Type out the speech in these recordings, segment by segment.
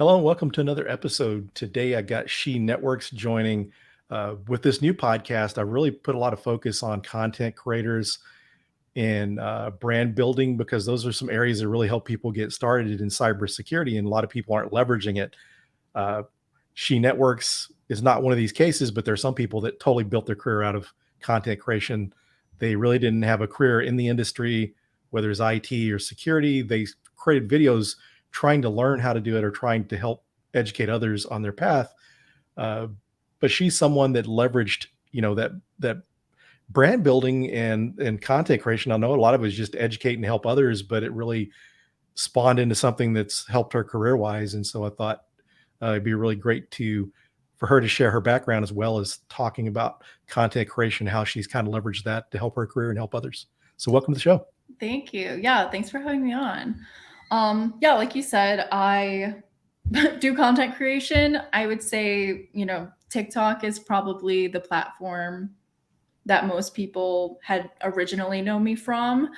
Hello and welcome to another episode. Today I got Shenetworks joining with this new podcast. I really put a lot of focus on content creators and brand building because those are some areas that really help people get started in cybersecurity, and a lot of people aren't leveraging it. Uh, Shenetworks is not one of these cases, but there are some people that totally built their career out of content creation. They really didn't have a career in the industry, whether it's IT or security. They created videos trying to learn how to do it or trying to help educate others on their path. Uh, but she's someone that leveraged, that brand building and content creation. I know a lot of it is just educate and help others, but it really spawned into something that's helped her career wise. And so I thought it'd be really great for her to share her background as well as talking about content creation, how she's kind of leveraged that to help her career and help others. So welcome to the show. Thank you. Yeah, thanks for having me on. Yeah, like you said, I do content creation. I would say, TikTok is probably the platform that most people had originally known me from.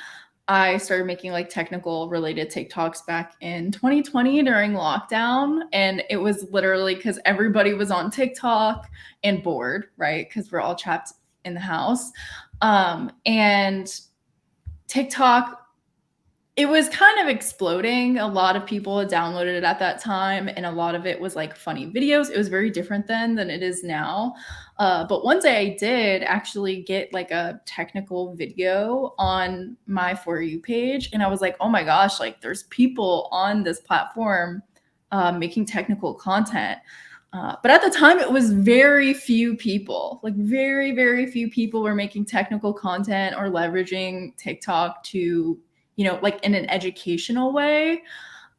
I started making like technical related TikToks back in 2020 during lockdown. And it was literally because everybody was on TikTok and bored, right? Because we're all trapped in the house. And TikTok, it was kind of exploding. A lot of people had downloaded it at that time, and a lot of it was like funny videos. It was very different then than it is now. But one day I did actually get like a technical video on my For You page, and I was like, oh my gosh, like there's people on this platform making technical content. But at the time, it was very few people, like very, very few people were making technical content or leveraging TikTok to, like in an educational way.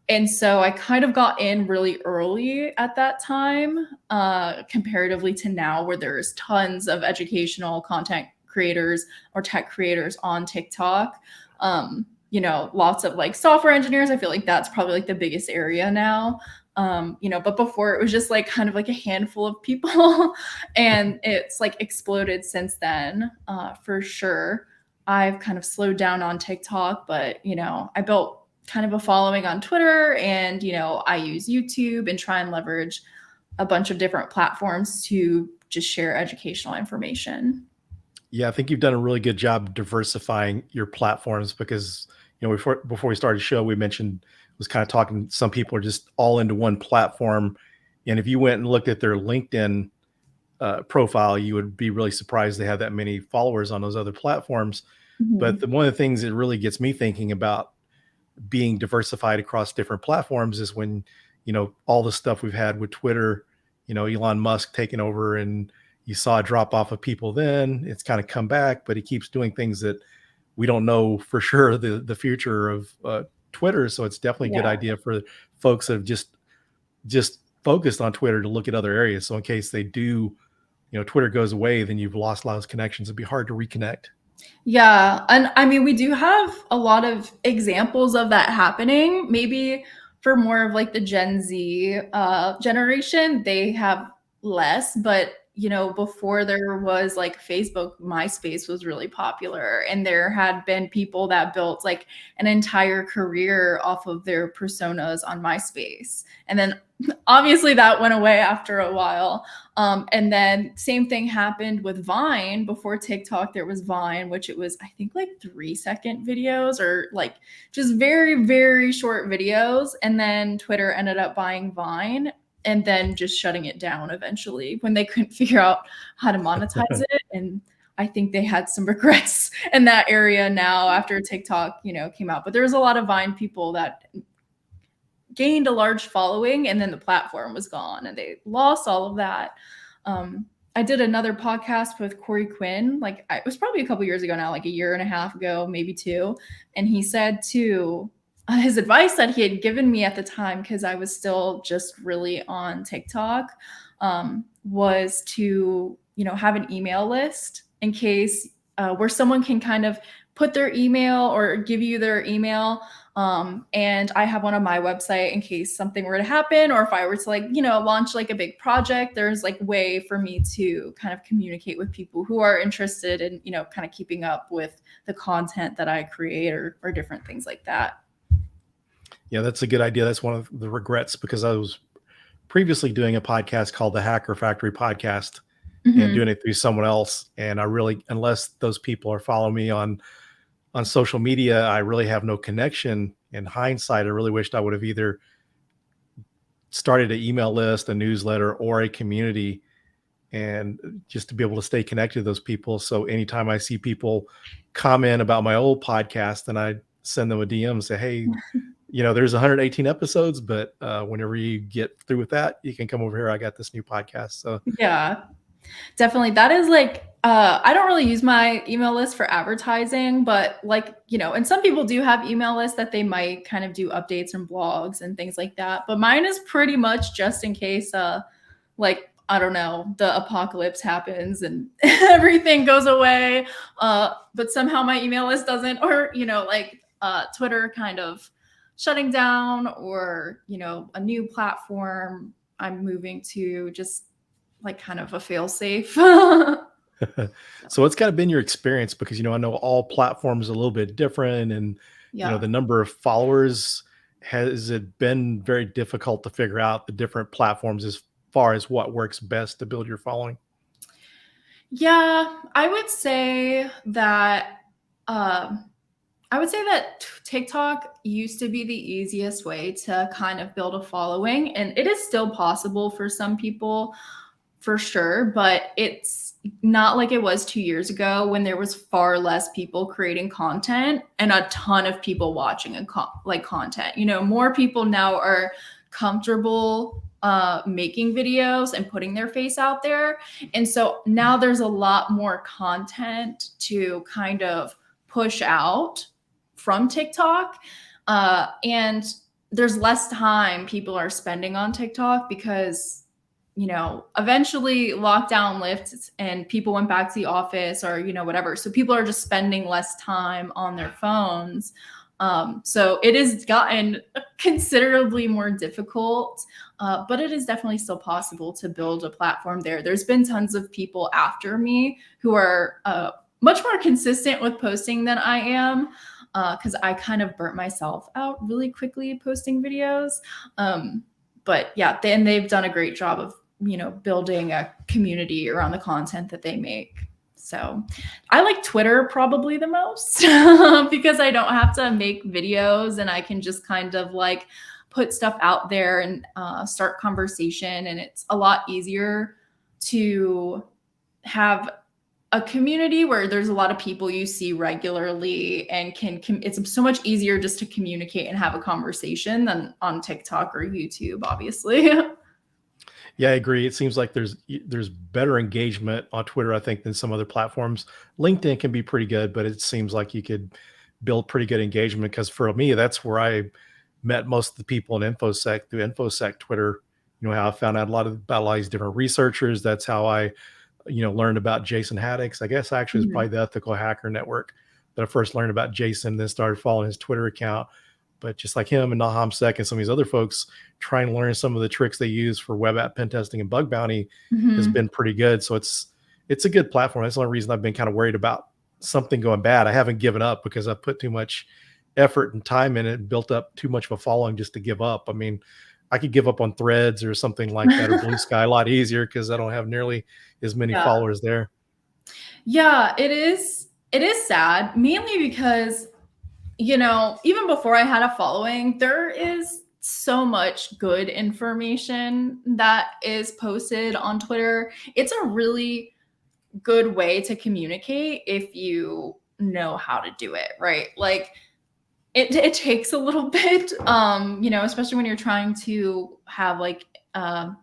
And so I kind of got in really early at that time, comparatively to now, where there's tons of educational content creators or tech creators on TikTok. Lots of like software engineers. I feel like that's probably like the biggest area now. But before it was just like kind of like a handful of people and it's like exploded since then, for sure. I've kind of slowed down on TikTok, but I built kind of a following on Twitter, and I use YouTube and try and leverage a bunch of different platforms to just share educational information. Yeah, I think you've done a really good job diversifying your platforms because, before we started the show, we mentioned was kind of talking, some people are just all into one platform. And if you went and looked at their LinkedIn profile, you would be really surprised they have that many followers on those other platforms. But one of the things that really gets me thinking about being diversified across different platforms is when, all the stuff we've had with Twitter, Elon Musk taking over, and you saw a drop off of people then. It's kind of come back, but he keeps doing things that we don't know for sure the future of Twitter. So it's definitely a good idea for folks that have just focused on Twitter to look at other areas. So in case they do, Twitter goes away, then you've lost a lot of those connections. It'd be hard to reconnect. Yeah. And I mean, we do have a lot of examples of that happening. Maybe for more of like the Gen Z generation, they have less, but before there was like Facebook, MySpace was really popular, and there had been people that built like an entire career off of their personas on MySpace. And then obviously that went away after a while. And then same thing happened with Vine. Before TikTok, there was Vine, which it was, I think, like 3-second videos or like just very, very short videos. And then Twitter ended up buying Vine and then just shutting it down eventually when they couldn't figure out how to monetize it. And I think they had some regrets in that area now after TikTok, came out. But there's a lot of Vine people that gained a large following, and then the platform was gone and they lost all of that. I did another podcast with Corey Quinn, like it was probably a couple years ago now, like a year and a half ago, maybe 2. And he said too, his advice that he had given me at the time, because I was still just really on TikTok, was to, have an email list in case where someone can kind of put their email or give you their email. And I have one on my website in case something were to happen, or if I were to like, launch like a big project, there's like way for me to kind of communicate with people who are interested in, kind of keeping up with the content that I create or different things like that. Yeah, that's a good idea. That's one of the regrets because I was previously doing a podcast called the Hacker Factory Podcast and Mhm. doing it through someone else. And I really, unless those people are following me on social media, I really have no connection. In hindsight, I really wished I would have either started an email list, a newsletter, or a community, and just to be able to stay connected to those people. So anytime I see people comment about my old podcast, then I send them a DM and say, hey, there's 118 episodes, but whenever you get through with that, you can come over here. I got this new podcast. So Yeah. Definitely. That is like, I don't really use my email list for advertising, but like, and some people do have email lists that they might kind of do updates and blogs and things like that. But mine is pretty much just in case, like, I don't know, the apocalypse happens and everything goes away. But somehow my email list doesn't, or, like Twitter kind of shutting down, or, a new platform I'm moving to, just like kind of a fail safe. so what's kind of been your experience? Because, I know all platforms are a little bit different, and, Yeah. the number of followers, has it been very difficult to figure out the different platforms as far as what works best to build your following? Yeah, I would say that TikTok used to be the easiest way to kind of build a following, and it is still possible for some people, for sure, but it's not like it was 2 years ago when there was far less people creating content and a ton of people watching like content. More people now are comfortable making videos and putting their face out there. And so now there's a lot more content to kind of push out from TikTok. And there's less time people are spending on TikTok because eventually lockdown lifts and people went back to the office, or, whatever. So people are just spending less time on their phones. So it has gotten considerably more difficult, but it is definitely still possible to build a platform there. There's been tons of people after me who are much more consistent with posting than I am, because I kind of burnt myself out really quickly posting videos. But yeah, they've done a great job of building a community around the content that they make. So I like Twitter probably the most because I don't have to make videos and I can just kind of like put stuff out there and start conversation. And it's a lot easier to have a community where there's a lot of people you see regularly and it's so much easier just to communicate and have a conversation than on TikTok or YouTube, obviously. Yeah, I agree. It seems like there's better engagement on Twitter, I think, than some other platforms. LinkedIn can be pretty good, but it seems like you could build pretty good engagement, because for me, that's where I met most of the people in InfoSec, through InfoSec Twitter. How I found out about a lot of these different researchers. That's how I, learned about Jason Haddix. I guess actually it's Mhm. probably the Ethical Hacker Network that I first learned about Jason, then started following his Twitter account. But just like him and Nahum Sec and some of these other folks, trying to learn some of the tricks they use for web app pen testing and bug bounty has Mhm. been pretty good. So it's a good platform. That's the only reason I've been kind of worried about something going bad. I haven't given up because I've put too much effort and time in it and built up too much of a following just to give up. I mean, I could give up on Threads or something like that, or Blue Sky, a lot easier because I don't have nearly as many Yeah. followers there. Yeah, it is. It is sad, mainly because, even before I had a following, there is so much good information that is posted on Twitter. It's a really good way to communicate if you know how to do it, right? Like it takes a little bit, especially when you're trying to have like an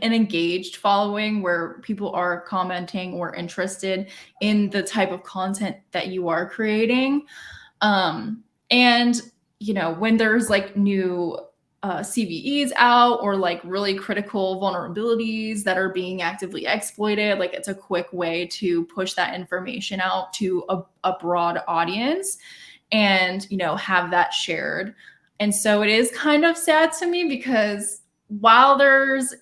engaged following where people are commenting or interested in the type of content that you are creating. And when there's like new CVEs out, or like really critical vulnerabilities that are being actively exploited, like it's a quick way to push that information out to a broad audience and have that shared. And so it is kind of sad to me because while there's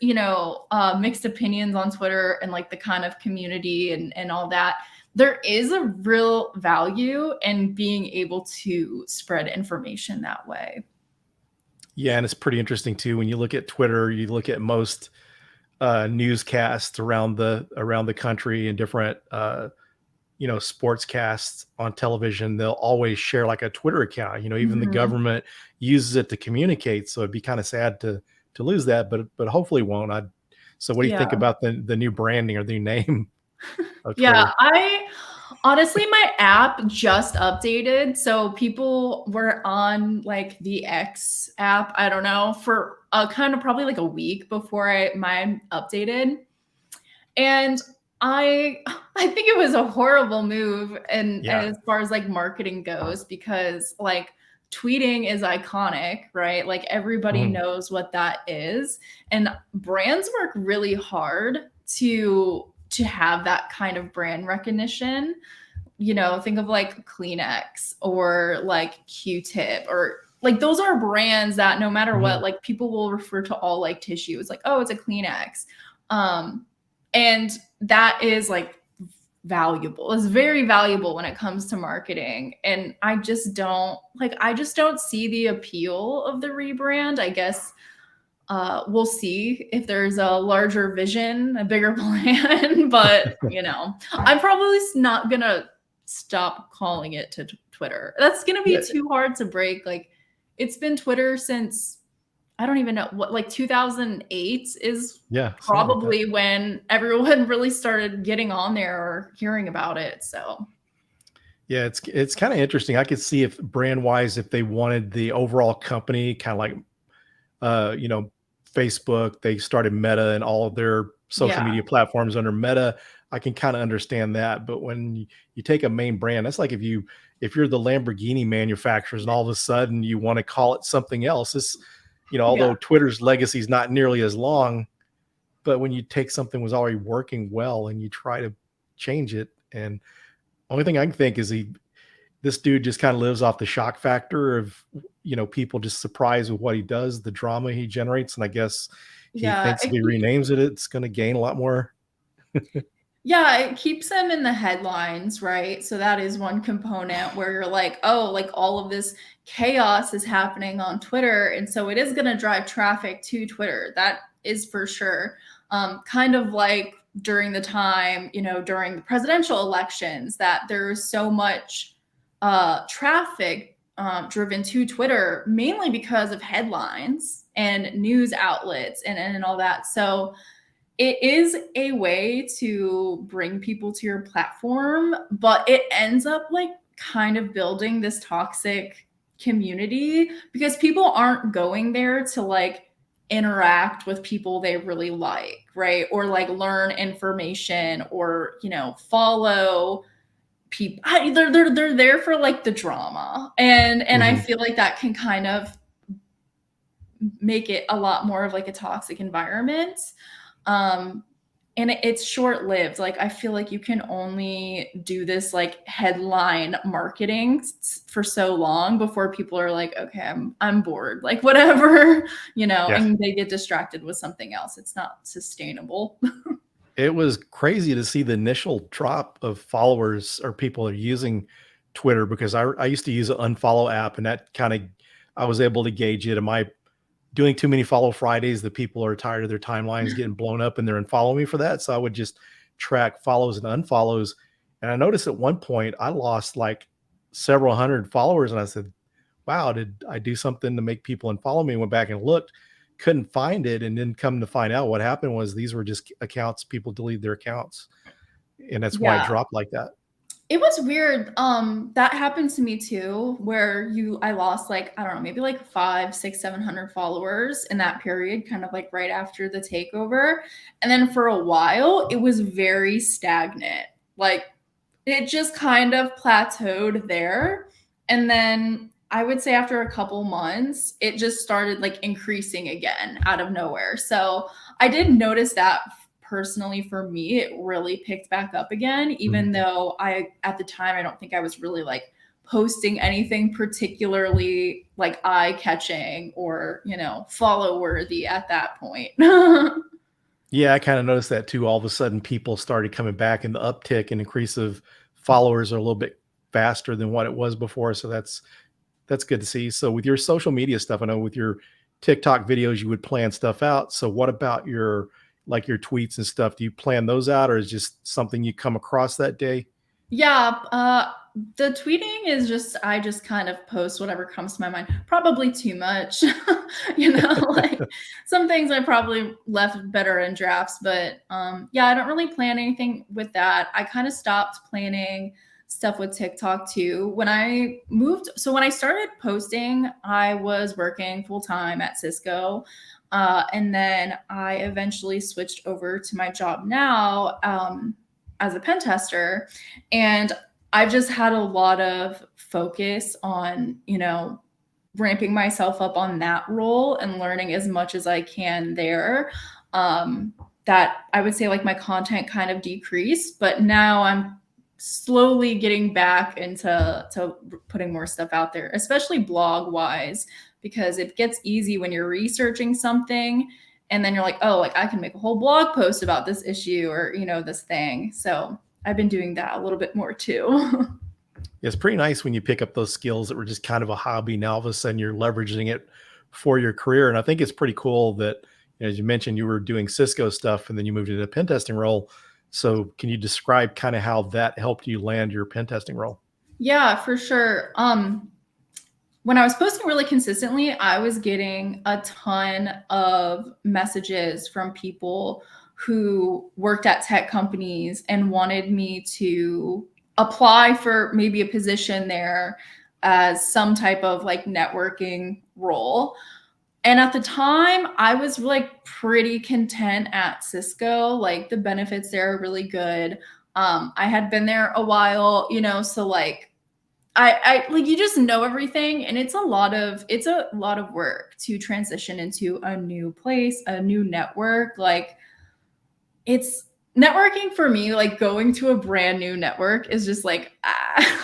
mixed opinions on Twitter and like the kind of community and all that, there is a real value in being able to spread information that way. Yeah, and it's pretty interesting too when you look at Twitter. You look at most newscasts around the country and different sportscasts on television. They'll always share like a Twitter account. Even the Mhm. government uses it to communicate. So it'd be kind of sad to lose that, but hopefully won't. So what do you think Yeah. about the new branding or the new name of Yeah, Twitter? I honestly, my app just updated, so people were on, like, the X app, I don't know, for, kind of probably, like, a week before mine updated, and I I think it was a horrible move and Yeah. as far as, like, marketing goes because, like, tweeting is iconic, right? Like, everybody Mhm. knows what that is, and brands work really hard to have that kind of brand recognition. Think of, like, Kleenex or, like, Q-tip or like, those are brands that no matter what, Mhm. like, people will refer to all, like, tissue. It's like, "Oh, it's a Kleenex." Um, and that is, like, valuable. It's very valuable when it comes to marketing, and I just don't see the appeal of the rebrand. I guess, we'll see if there's a larger vision, a bigger plan, but, I'm probably not gonna stop calling it to Twitter. That's gonna be Yeah. too hard to break, like, it's been Twitter since I don't even know what, like, 2008 is Yeah. Something like that. probably when everyone really started getting on there or hearing about it, so Yeah, it's kind of interesting. I could see if brand wise, if they wanted the overall company kind of like you know, Facebook, they started Meta and all of their social yeah, media platforms under Meta. I can kind of understand that. But when you take a main brand, that's like if you're the Lamborghini manufacturers and all of a sudden you want to call it something else. yeah, Although Twitter's legacy is not nearly as long, but when you take something was already working well and you try to change it, and only thing I can think is this dude just kind of lives off the shock factor of people just surprised with what he does, the drama he generates, and I guess he yeah, thinks if he renames it, it's going to gain a lot more. yeah, it keeps them in the headlines, right? So that is one component where you're like, "Oh, like, all of this chaos is happening on Twitter," and so it is gonna drive traffic to Twitter. That is for sure. Kind of like during the time, during the presidential elections that there's so much, traffic, driven to Twitter, mainly because of headlines and news outlets and all that. So it is a way to bring people to your platform, but it ends up like kind of building this toxic community because people aren't going there to like interact with people they really like, right? Or like learn information or, follow people. They're there for like the drama. And I Mhm. feel like that can kind of make it a lot more of like a toxic environment. Um, and it's short lived. Like, I feel like you can only do this like headline marketing for so long before people are like, okay, I'm bored, like whatever, Yeah, and they get distracted with something else. It's not sustainable. it was crazy to see the initial drop of followers or people that are using Twitter because I used to use an unfollow app, and that kind of I was able to gauge it. Am I doing too many follow Fridays that people are tired of their timelines getting blown up and they're unfollowing me for that? So I would just track follows and unfollows. And I noticed at one point I lost like several hundred followers. And I said, wow, did I do something to make people unfollow me? Went back and looked, couldn't find it. And then come to find out what happened was these were just accounts, people delete their accounts. And that's why it Yeah. dropped like that. It was weird. That happened to me too, where I lost like, I don't know, maybe like 5, 6, 700 followers in that period, kind of like right after the takeover. And then for a while, it was very stagnant. Like it just kind of plateaued there. And then I would say after a couple months, it just started like increasing again out of nowhere. So I did notice that personally for me, it really picked back up again, even Mhm. though at the time, I don't think I was really like posting anything particularly like eye catching or, follow worthy at that point. Yeah, I kinda noticed that too. All of a sudden, people started coming back, and the uptick and increase of followers are a little bit faster than what it was before, so that's good to see. So with your social media stuff, I know with your TikTok videos, you would plan stuff out. So what about your like your tweets and stuff? Do you plan those out, or is it just something you come across that day? Yeah, the tweeting is just I just kind of post whatever comes to my mind. Probably too much, like some things I probably left better in drafts, but yeah, I don't really plan anything with that. I kind of stopped planning stuff with TikTok too. When I moved, so when I started posting, I was working full time at Cisco. And then I eventually switched over to my job now as a pen tester. And I've just had a lot of focus on, ramping myself up on that role and learning as much as I can there. That I would say like my content kind of decreased, but now I'm slowly getting back into putting more stuff out there, especially blog wise, because it gets easy when you're researching something and then you're like, oh, like I can make a whole blog post about this issue or, this thing. So I've been doing that a little bit more too. It's pretty nice when you pick up those skills that were just kind of a hobby. Now all of a sudden you're leveraging it for your career. And I think it's pretty cool that, as you mentioned, you were doing Cisco stuff and then you moved into a pen testing role. So can you describe kind of how that helped you land your pen testing role? Yeah, for sure. When I was posting really consistently, I was getting a ton of messages from people who worked at tech companies and wanted me to apply for maybe a position there as some type of like networking role. And at the time, I was like pretty content at Cisco. Like the benefits there are really good. I had been there a while, so like I like you just know everything, and it's a lot of work to transition into a new place, a new network. Like it's networking for me, like going to a brand new network is just like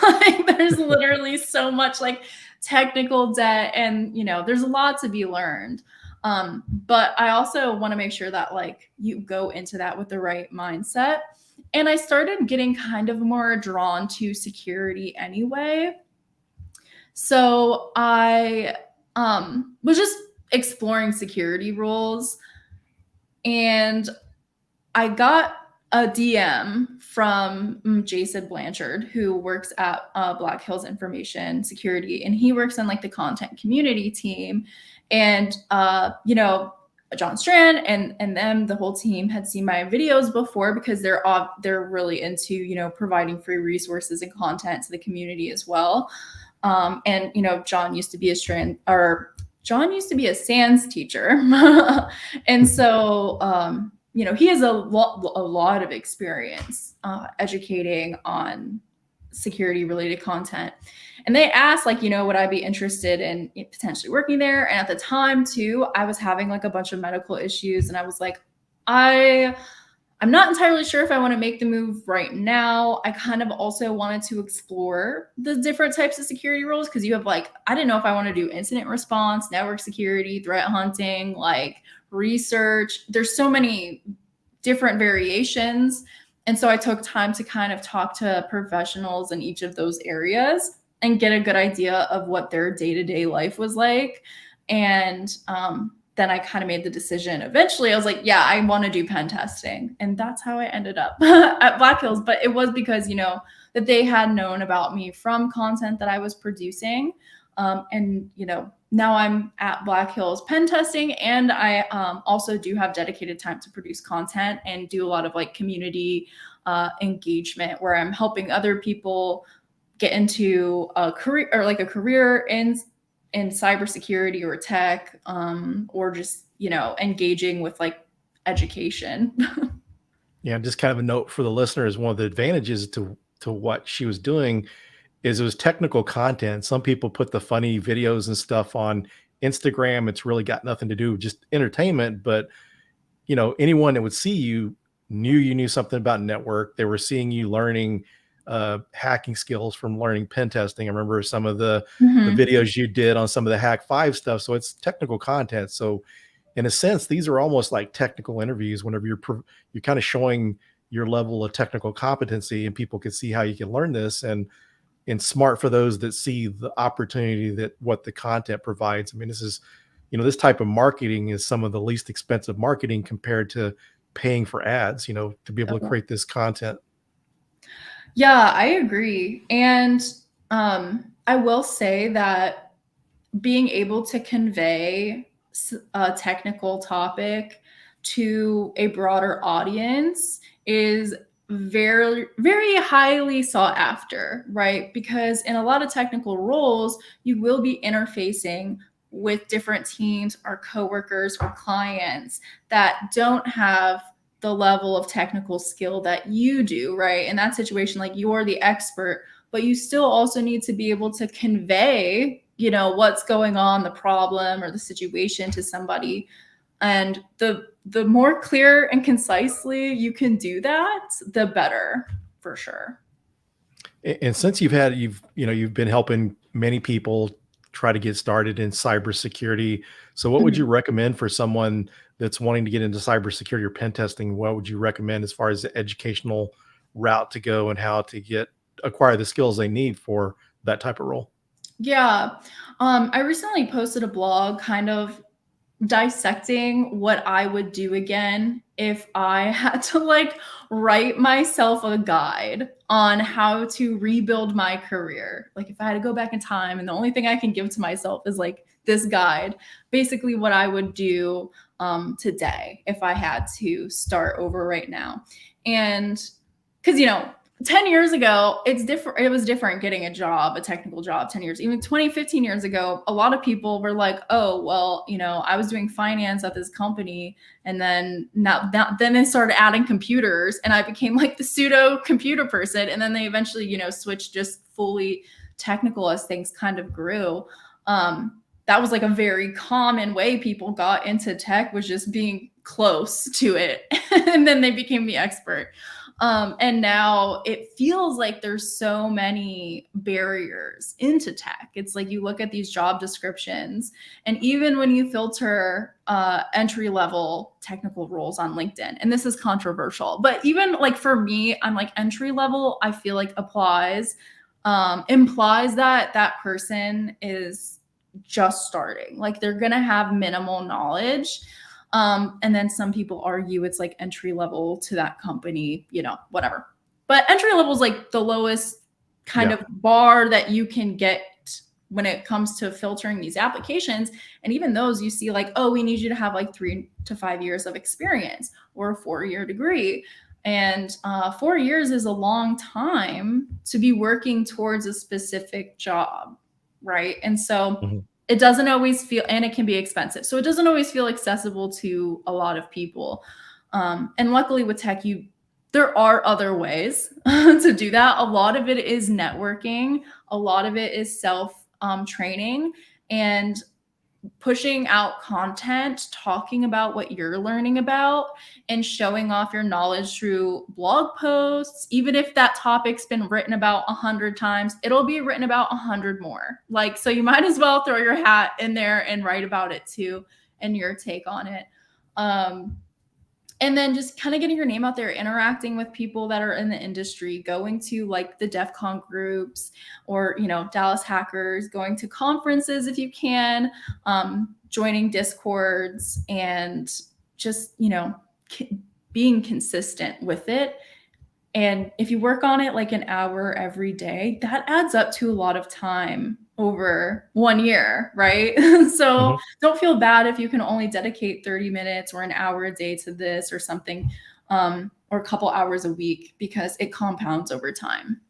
like there's literally so much like technical debt, and there's a lot to be learned. But I also want to make sure that like you go into that with the right mindset. And I started getting kind of more drawn to security anyway. So I was just exploring security roles, and I got a DM from Jason Blanchard, who works at Black Hills Information Security, and he works on like the content community team. And John Strand and them, the whole team had seen my videos before because they're really into providing free resources and content to the community as well. And John used to be a SANS teacher, and so he has a lot of experience educating on security related content. And they asked like, would I be interested in potentially working there? And at the time too, I was having like a bunch of medical issues, and I was like, I'm not entirely sure if I want to make the move right now. I kind of also wanted to explore the different types of security roles, because you have like, I didn't know if I want to do incident response, network security, threat hunting, like research. There's so many different variations. And so I took time to kind of talk to professionals in each of those areas and get a good idea of what their day-to-day life was like. And then I kind of made the decision. Eventually, I was like, yeah, I want to do pen testing. And that's how I ended up at Black Hills. But it was because, that they had known about me from content that I was producing. And now I'm at Black Hills pen testing, and I also do have dedicated time to produce content and do a lot of like community engagement where I'm helping other people get into a career in cybersecurity or tech, or just engaging with like education. Yeah, just kind of a note for the listeners. One of the advantages to what she was doing is it was technical content. Some people put the funny videos and stuff on Instagram. It's really got nothing to do with just entertainment, but anyone that would see you knew something about network. They were seeing you learning hacking skills from learning pen testing. I remember some of the videos you did on some of the Hack 5 stuff. So it's technical content. So in a sense, these are almost like technical interviews whenever you're kind of showing your level of technical competency, and people can see how you can learn this. And smart for those that see the opportunity that what the content provides. I mean, this is, this type of marketing is some of the least expensive marketing compared to paying for ads, to be able to create this content. Yeah, I agree. And I will say that being able to convey a technical topic to a broader audience is very, very highly sought after, right? Because in a lot of technical roles, you will be interfacing with different teams or coworkers or clients that don't have the level of technical skill that you do, right? In that situation, like you're the expert, but you still also need to be able to convey, what's going on, the problem or the situation to somebody. And the more clear and concisely you can do that, the better, for sure. And since you've been helping many people try to get started in cybersecurity, so what would you Mhm. recommend for someone that's wanting to get into cybersecurity or pen testing? What would you recommend as far as the educational route to go and how to acquire the skills they need for that type of role? Yeah. I recently posted a blog kind of dissecting what I would do again if I had to like write myself a guide on how to rebuild my career. Like if I had to go back in time and the only thing I can give to myself is like this guide, basically what I would do today if I had to start over right now. And because 10 years ago, it's different. It was different getting a technical job 10 years, even 20, 15 years ago. A lot of people were like, oh, well, I was doing finance at this company. And then then they started adding computers and I became like the pseudo computer person. And then they eventually, switched just fully technical as things kind of grew. That was like a very common way people got into tech, was just being close to it. And then they became the expert. And now it feels like there's so many barriers into tech. It's like you look at these job descriptions, and even when you filter entry level technical roles on LinkedIn, and this is controversial, but even like for me, I'm like entry level, I feel like implies that that person is just starting. Like they're going to have minimal knowledge. And then some people argue it's like entry level to that company, whatever. But entry level is like the lowest kind Yeah. of bar that you can get when it comes to filtering these applications. And even those, you see like, oh, we need you to have like 3 to 5 years of experience or a 4-year degree. And 4 years is a long time to be working towards a specific job, right? And so Mhm. it doesn't always feel, and it can be expensive. So it doesn't always feel accessible to a lot of people. And luckily with tech, there are other ways to do that. A lot of it is networking. A lot of it is self training and pushing out content, talking about what you're learning about, and showing off your knowledge through blog posts. Even if that topic's been written about 100 times, it'll be written about 100 more. Like, so you might as well throw your hat in there and write about it too, and your take on it. And then just kind of getting your name out there, interacting with people that are in the industry, going to like the DEF CON groups or, Dallas Hackers, going to conferences if you can, joining Discords, and just, being consistent with it. And if you work on it like an hour every day, that adds up to a lot of time over 1 year, right? So Mhm. don't feel bad if you can only dedicate 30 minutes or an hour a day to this or something, or a couple hours a week, because it compounds over time.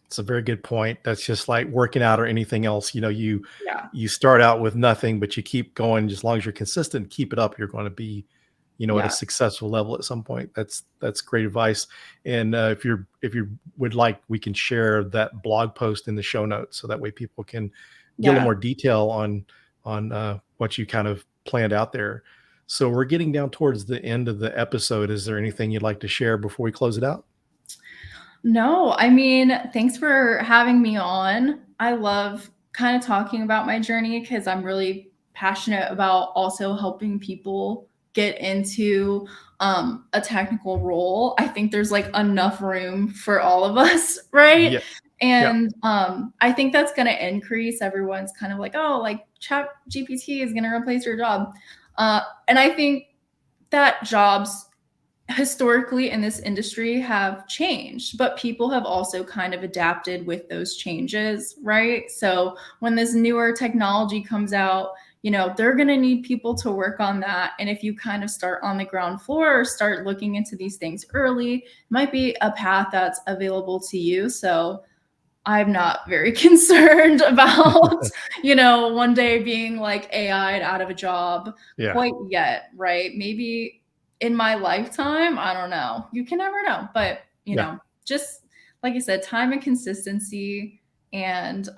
It's a very good point. That's just like working out or anything else. Yeah. You start out with nothing, but you keep going. As long as you're consistent, keep it up, you're going to be, at a Yeah. successful level at some point. That's great advice. And if you would like, we can share that blog post in the show notes, so that way people can get a little Yeah. more detail on what you kind of planned out there. So we're getting down towards the end of the episode. Is there anything you'd like to share before we close it out? No, I mean, thanks for having me on. I love kind of talking about my journey because I'm really passionate about also helping people get into a technical role. I think there's like enough room for all of us, right? Yeah. Yeah. And I think that's going to increase. Everyone's kind of like, oh, like chat GPT is going to replace your job. And I think that jobs historically in this industry have changed, but people have also kind of adapted with those changes, right? So when this newer technology comes out, they're going to need people to work on that. And if you kind of start on the ground floor or start looking into these things early, it might be a path that's available to you. So I'm not very concerned about, one day being like AI'd out of a job Yeah. quite yet, right? Maybe in my lifetime, I don't know. You can never know. But, Yeah. just like I said, time and consistency and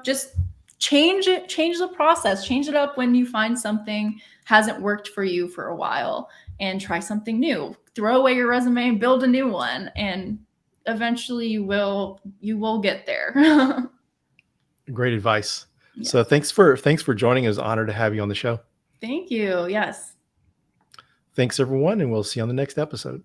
just change the process, change it up when you find something hasn't worked for you for a while and try something new. Throw away your resume and build a new one, and eventually you will get there. Great advice. Yeah. So thanks for joining. It was an honor to have you on the show. Thank you. Yes. Thanks everyone, and we'll see you on the next episode.